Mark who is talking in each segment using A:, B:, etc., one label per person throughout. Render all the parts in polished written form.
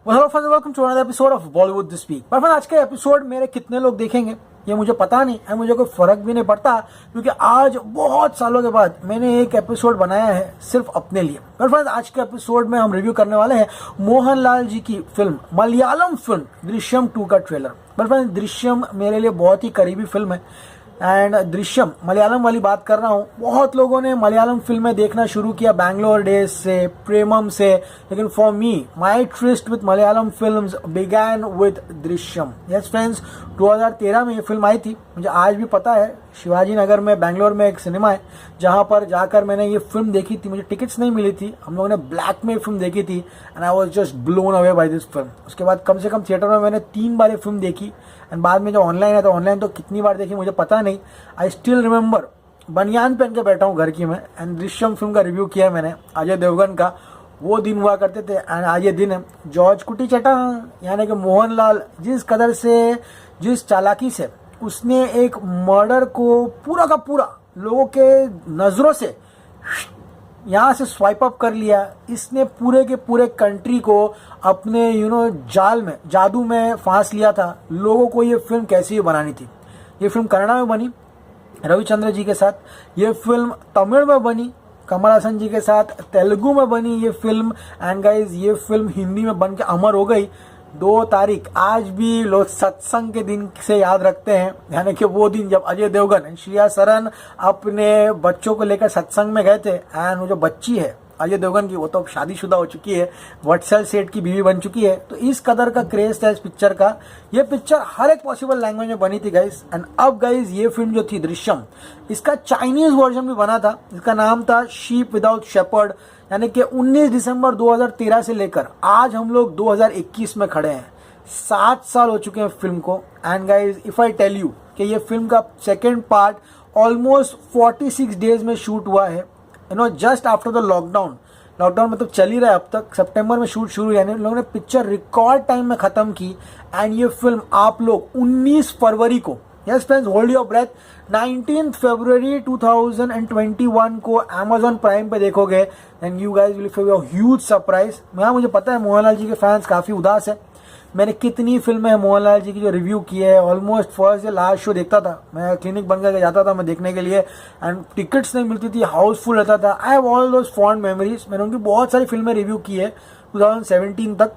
A: Hello friends, welcome to another episode of Bollywood this week. पर friends, आज के episode मेरे कितने लोग देखेंगे ये मुझे पता नहीं है, मुझे कोई फर्क भी नहीं पड़ता क्योंकि आज बहुत सालों के बाद मैंने एक एपिसोड बनाया है सिर्फ अपने लिए। पर फ्रेंड्स, आज के एपिसोड में हम रिव्यू करने वाले हैं मोहनलाल जी की फिल्म, मलयालम फिल्म दृश्यम 2 का ट्रेलर। पर फ्रेंड्स, दृश्यम मेरे लिए बहुत ही करीबी फिल्म है एंड दृश्यम मलयालम वाली बात कर रहा हूँ। बहुत लोगों ने मलयालम फिल्में देखना शुरू किया बैंगलोर डेज से, प्रेमम से, लेकिन for me my tryst with Malayalam films began with Drishyam. Yes friends, 2013 में ये फिल्म आई थी। मुझे आज भी पता है शिवाजी नगर में बैंगलोर में एक सिनेमा है जहाँ पर जाकर मैंने ये फिल्म देखी थी। मुझे टिकट्स नहीं मिली थी, हम लोगों ने ब्लैक में फिल्म देखी थी and I was just blown away by this film. उसके बाद कम से कम थिएटर में मैंने 3 बार ये फिल्म देखी एंड बाद में जो ऑनलाइन है तो ऑनलाइन तो कितनी बार देखी मुझे पता नहीं। आई स्टिल रिमेंबर, बनियान पहन के बैठा हूँ घर की मैं एंड दृश्यम फिल्म का रिव्यू किया मैंने अजय देवगन का। वो दिन हुआ करते थे एंड आज ये दिन है। जॉर्ज कुटी चटा यानी कि मोहनलाल जिस कदर से, जिस चालाकी से उसने एक मर्डर को पूरा का पूरा लोगों के नजरों से यहाँ से स्वाइप अप कर लिया, इसने पूरे के पूरे कंट्री को अपने जाल में, जादू में फांस लिया था। लोगों को ये फिल्म कैसी भी बनानी थी। ये फिल्म कन्नड़ा में बनी रविचंद्र जी के साथ, ये फिल्म तमिल में बनी कमल हासन जी के साथ, तेलुगु में बनी ये फिल्म एंड गाइज ये फिल्म हिंदी में बन के अमर हो गई। 2 तारीख आज भी लोग सत्संग के दिन से याद रखते हैं, यानी कि वो दिन जब अजय देवगन एंड श्रेया सरन अपने बच्चों को लेकर सत्संग में गए थे एंड वो जो बच्ची है अजय देवगन की वो तो शादीशुदा हो चुकी है, वत्सल सेठ की बीवी बन चुकी है। तो इस कदर का क्रेज था इस पिक्चर का। ये पिक्चर हर एक पॉसिबल लैंग्वेज में बनी थी गाइस एंड अब गाइस ये फिल्म जो थी दृश्यम, इसका चाइनीज वर्जन भी बना था। इसका नाम था शीप विदाउट शेपर्ड, यानी कि 19 दिसंबर 2013 से लेकर आज हम लोग 2021 में खड़े हैं। 7 साल हो चुके हैं फिल्म को and guys if I tell you कि ये फिल्म का सेकेंड पार्ट ऑलमोस्ट 46 डेज में शूट हुआ है, जस्ट आफ्टर द लॉकडाउन मतलब चल ही रहा है अब तक। सितंबर में शूट शुरू, यानी लोगों ने पिक्चर रिकॉर्ड टाइम में खत्म की एंड ये फिल्म आप लोग 19 फरवरी को, yes friends hold your breath, 19 फरवरी 2021 को Amazon प्राइम पे देखोगे and you guys will feel a huge surprise. मुझे पता है मोहनलाल जी के फैंस काफी उदास है। मैंने कितनी फिल्में मोहनलाल जी की जो रिव्यू की है, ऑलमोस्ट फर्स्ट या लास्ट शो देखता था मैं, क्लिनिक बन करके जाता था मैं देखने के लिए एंड टिकट्स नहीं मिलती थी, हाउसफुल रहता था। I have all those fond memories. मैंने उनकी बहुत सारी फिल्में रिव्यू की है 2017 तक।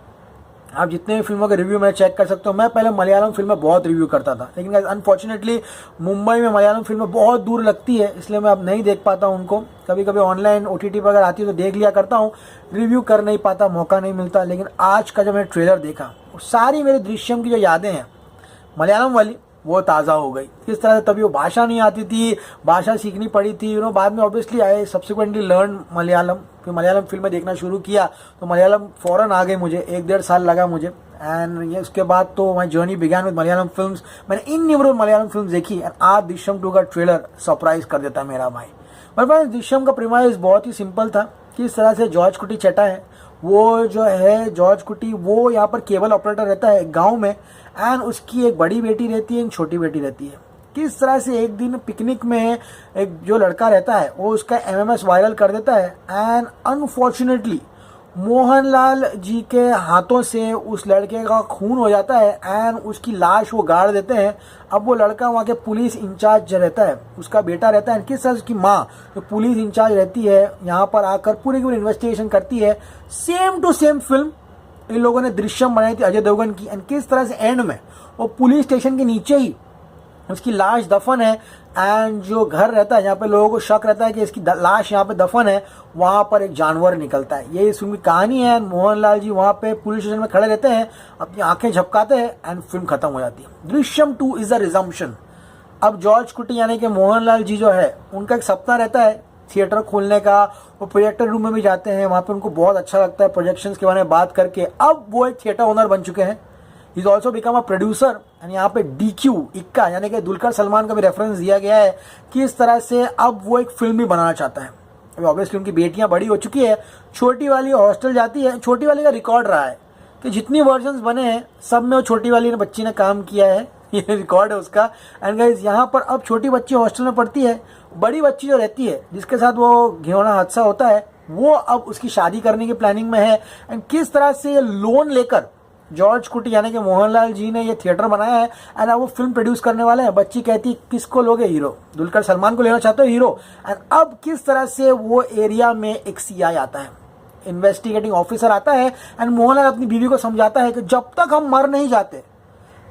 A: आप जितने भी फिल्मों के रिव्यू मैं चेक कर सकते हो। मैं पहले मलयालम फिल्में बहुत रिव्यू करता था, लेकिन अनफॉर्चुनेटली मुंबई में मलयालम फिल्में बहुत दूर लगती है, इसलिए मैं अब नहीं देख पाता हूँ उनको। कभी कभी ऑनलाइन OTT पर अगर आती है तो देख लिया करता हूँ, रिव्यू कर नहीं पाता, मौका नहीं मिलता। लेकिन आज का जब मैंने ट्रेलर देखा, सारी मेरी दृश्यम की जो यादें हैं मलयालम वाली वो ताज़ा हो गई। किस तरह से तभी वो भाषा नहीं आती थी, भाषा सीखनी पड़ी थी। बाद में obviously I subsequently learn Malayalam, फिर मलयालम फिल्में देखना शुरू किया तो मलयालम फ़ौरन आ गई मुझे, 1-1.5 साल लगा मुझे एंड ये उसके बाद तो my journey began with Malayalam films. मैंने इनन्यूमरेबल मलयालम फिल्म देखी एंड आज दृश्यम 2 का ट्रेलर सरप्राइज कर देता है मेरा भाई। पर दृश्यम का प्रीमाइस बहुत ही सिंपल था। किस तरह से जॉर्ज कुटी चटा है, वो जो है जॉर्ज कुटी, वो यहाँ पर केबल ऑपरेटर रहता है गांव में एंड उसकी एक बड़ी बेटी रहती है, एक छोटी बेटी रहती है। किस तरह से एक दिन पिकनिक में एक जो लड़का रहता है वो उसका MMS वायरल कर देता है एंड अनफॉर्चुनेटली मोहनलाल जी के हाथों से उस लड़के का खून हो जाता है एंड उसकी लाश वो गाड़ देते हैं। अब वो लड़का वहाँ के पुलिस इंचार्ज रहता है, उसका बेटा रहता है, किस तरह उसकी माँ जो पुलिस इंचार्ज रहती है यहाँ पर आकर पूरी की पूरी इन्वेस्टिगेशन करती है। सेम टू सेम फिल्म इन लोगों ने दृश्यम बनाई थी अजय देवगन की एंड किस तरह से एंड में वो पुलिस स्टेशन के नीचे ही उसकी लाश दफन है एंड जो घर रहता है जहाँ पे लोगों को शक रहता है कि इसकी लाश यहाँ पे दफन है, वहाँ पर एक जानवर निकलता है। ये इस फिल्म की कहानी है। मोहनलाल जी वहाँ पे पुलिस स्टेशन में खड़े रहते हैं, अपनी आंखें झपकाते हैं एंड फिल्म खत्म हो जाती है। Drishyam 2 is a resumption. अब जॉर्ज कुटी यानी कि मोहनलाल जी जो है उनका एक सपना रहता है थिएटर खोलने का। वो प्रोजेक्टर रूम में भी जाते हैं, वहाँ पे उनको बहुत अच्छा लगता है प्रोजेक्शंस के बारे में बात करके। अब वो एक थिएटर ओनर बन चुके हैं। Is also become a producer and यहाँ पे DQ इक्का यानी कि दुलकर सलमान का भी रेफरेंस दिया गया है कि इस तरह से अब वो एक फिल्म भी बनाना चाहता है। अभी ऑब्वियसली उनकी बेटियां बड़ी हो चुकी है, छोटी वाली हॉस्टल जाती है। छोटी वाली का रिकॉर्ड रहा है कि जितनी वर्जन्स बने हैं सब में वो छोटी वाली ने बच्ची ने काम किया है, ये रिकॉर्ड है उसका। एंड गाइज यहाँ पर अब छोटी बच्ची हॉस्टल में पढ़ती है, बड़ी बच्ची जो रहती है जिसके साथ वो घिनौना हादसा होता है वो अब उसकी शादी करने की प्लानिंग में है। एंड किस तरह से ये लोन लेकर जॉर्ज कुटी यानी कि मोहनलाल जी ने ये थिएटर बनाया है एंड अब वो फिल्म प्रोड्यूस करने वाले हैं। बच्ची कहती है किसको लोगे हीरो, दुलकर सलमान को लेना चाहते हो हीरो। एंड अब किस तरह से वो एरिया में एक सीआई आता है, इन्वेस्टिगेटिंग ऑफिसर आता है एंड मोहनलाल अपनी बीवी को समझाता है कि जब तक हम मर नहीं जाते,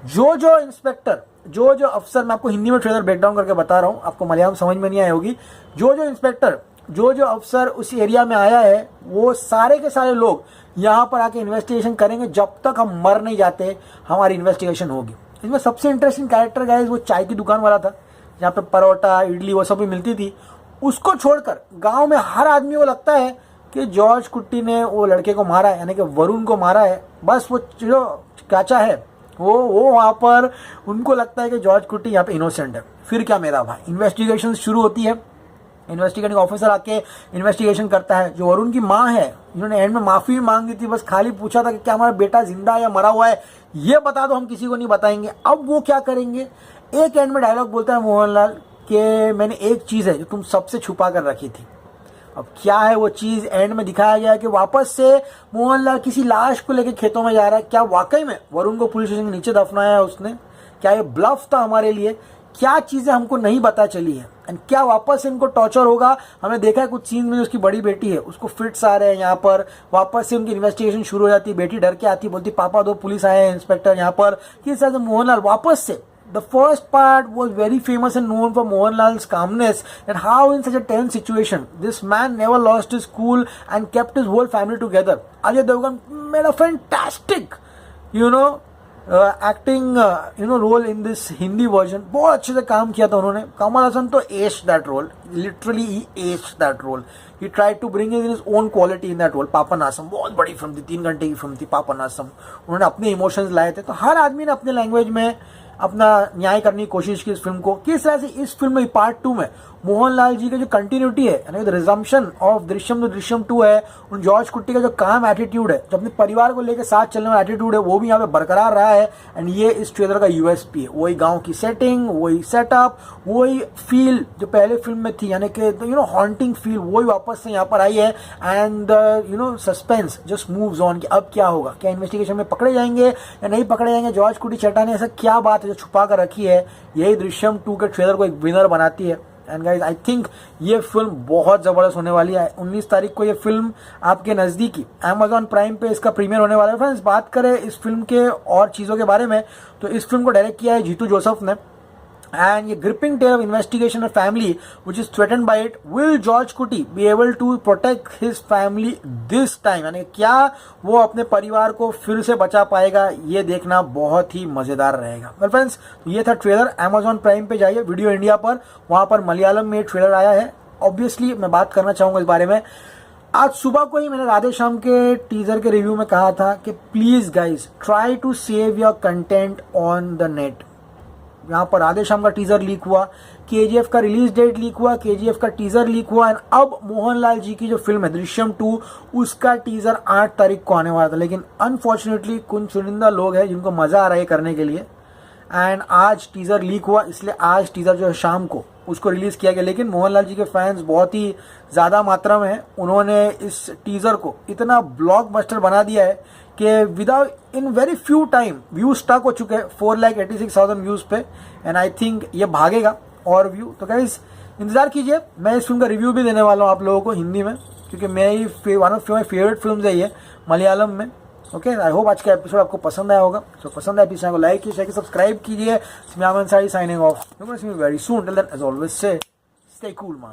A: जो जो इंस्पेक्टर, जो जो अफसर, मैं आपको हिंदी में ट्रेलर ब्रेकडाउन करके बता रहा हूँ, आपको मलयालम समझ में नहीं आई होगी, जो जो इंस्पेक्टर, जो जो अफसर उस एरिया में आया है, वो सारे के सारे लोग यहाँ पर आके इन्वेस्टिगेशन करेंगे। जब तक हम मर नहीं जाते हमारी इन्वेस्टिगेशन होगी। इसमें सबसे इंटरेस्टिंग कैरेक्टर गाइस वो चाय की दुकान वाला था, जहाँ पे परोठा इडली वो सब भी मिलती थी। उसको छोड़कर गाँव में हर आदमी को लगता है कि जॉर्ज कुट्टी ने वो लड़के को मारा है, यानी कि वरुण को मारा है। बस वो जो चाचा है वो वहाँ पर उनको लगता है कि जॉर्ज कुट्टी यहाँ पे इनोसेंट है। फिर क्या मेरा भाई, इन्वेस्टिगेशन शुरू होती है। इन्वेस्टिगेटिंग ऑफिसर आके इन्वेस्टिगेशन करता है। जो वरुण की माँ है, जिन्होंने एंड में माफी भी मांगी थी, बस खाली पूछा था कि क्या हमारा बेटा जिंदा है या मरा हुआ है, ये बता दो, हम किसी को नहीं बताएंगे। अब वो क्या करेंगे, एक एंड में डायलॉग बोलता है मोहनलाल कि मैंने एक चीज है जो तुम सबसे छुपा कर रखी थी। अब क्या है वो चीज, एंड में दिखाया गया है कि वापस से मोहनलाल किसी लाश को लेकर खेतों में जा रहा है। क्या वाकई में वरुण को पुलिस स्टेशन के नीचे दफनाया है उसने? क्या ये ब्लफ था हमारे लिए? क्या चीजें हमको नहीं पता चली है एंड क्या वापस से इनको टॉर्चर होगा? हमने देखा है कुछ सीन में उसकी बड़ी बेटी है, उसको फिट्स आ रहे हैं। यहाँ पर वापस से उनकी इन्वेस्टिगेशन शुरू हो जाती है। बेटी डर के आती, बोलती पापा दो पुलिस आए हैं, इंस्पेक्टर। यहाँ पर किस तरह से मोहनलाल वापस से, the first part was very famous and known for Mohanlal's calmness and how in such a tense situation this man never lost his cool and kept his whole family together. Ajay Devgan made a fantastic acting role in this Hindi version. बहुत अच्छे से काम किया था उन्होंने। कमल हसन तो aced that role, literally he aced that role. He tried to bring in his own quality in that role. Papanasam बहुत बड़ी फिल्म थी, 3 घंटे की फिल्म थी पापनासम। उन्होंने अपने इमोशंस लाए थे। तो हर आदमी ने अपने लैंग्वेज में अपना न्याय करने की कोशिश की इस फिल्म को। किस तरह से इस फिल्म में पार्ट 2 में मोहनलाल जी का जो कंटिन्यूटी है, यानी रिजम्पशन ऑफ दृश्यम जो दृश्यम 2 है, उन जॉर्ज कुट्टी का जो काम एटीट्यूड है, जो अपने परिवार को लेकर साथ चलने वाला एटीट्यूड है, वो भी यहाँ पे बरकरार रहा है। एंड ये इस ट्रेलर का यूएसपी है। वही गांव की सेटिंग, वही सेटअप, वही फील जो पहले फिल्म में थी, यानी कि हॉन्टिंग फील, वही वापस से यहाँ पर आई है। And suspense just moves on कि अब क्या होगा, क्या इन्वेस्टिगेशन में पकड़े जाएंगे या नहीं पकड़े जाएंगे जॉर्ज कुट्टी चट्टा ने, ऐसा क्या बात है जो छुपा कर रखी है। यही दृश्यम 2 के ट्रेलर को एक विनर बनाती है। एंड गाइज आई थिंक ये फिल्म बहुत जबरदस्त होने वाली है। 19 तारीख को ये फिल्म आपके नजदीकी Amazon प्राइम पे इसका प्रीमियर होने वाला है। फ्रेंड्स, बात करें इस फिल्म के और चीजों के बारे में, तो इस फिल्म को डायरेक्ट किया है जीतू जोसेफ ने। And a gripping tale of investigation and family which is threatened by it. Will George Kutti be able to protect his family this time? यानी क्या वो अपने परिवार को फिर से बचा पाएगा, ये देखना बहुत ही मजेदार रहेगा। वेल फ्रेंड्स, ये था ट्रेलर। Amazon प्राइम पे जाइए, वीडियो इंडिया पर, वहां पर मलयालम में ट्रेलर आया है। ऑब्वियसली मैं बात करना चाहूंगा इस बारे में। आज सुबह को ही मैंने राधे श्याम के टीजर के रिव्यू में कहा था कि please guys try to save your content on the net. यहाँ पर राधे श्याम का टीजर लीक हुआ, केजीएफ का रिलीज डेट लीक हुआ, केजीएफ का टीजर लीक हुआ, एंड अब मोहनलाल जी की जो फिल्म है दृश्यम 2 उसका टीजर 8 तारीख को आने वाला था। लेकिन अनफॉर्चुनेटली कुछ चुनिंदा लोग हैं जिनको मजा आ रहा है करने के लिए, एंड आज टीजर लीक हुआ, इसलिए आज टीजर जो है शाम को उसको रिलीज किया गया। लेकिन मोहनलाल जी के फैंस बहुत ही ज्यादा मात्रा में हैं। उन्होंने इस टीजर को इतना ब्लॉकबस्टर बना दिया है कि without in very few time views stuck हो चुके हैं 4,86,000 व्यूज पे। एंड आई थिंक ये भागेगा और व्यू। तो गाइस इंतजार कीजिए, मैं इस फिल्म का रिव्यू भी देने वाला हूँ आप लोगों को हिंदी में, क्योंकि मेरी one of my favourite film है ये मलयालम में। ओके, आई होप आज का एपिसोड आपको पसंद आया होगा। तो पसंद आया एपिसोड को लाइक कीजिए, सब्सक्राइब कीजिए। Signing off very soon. Till then as always say stay cool man.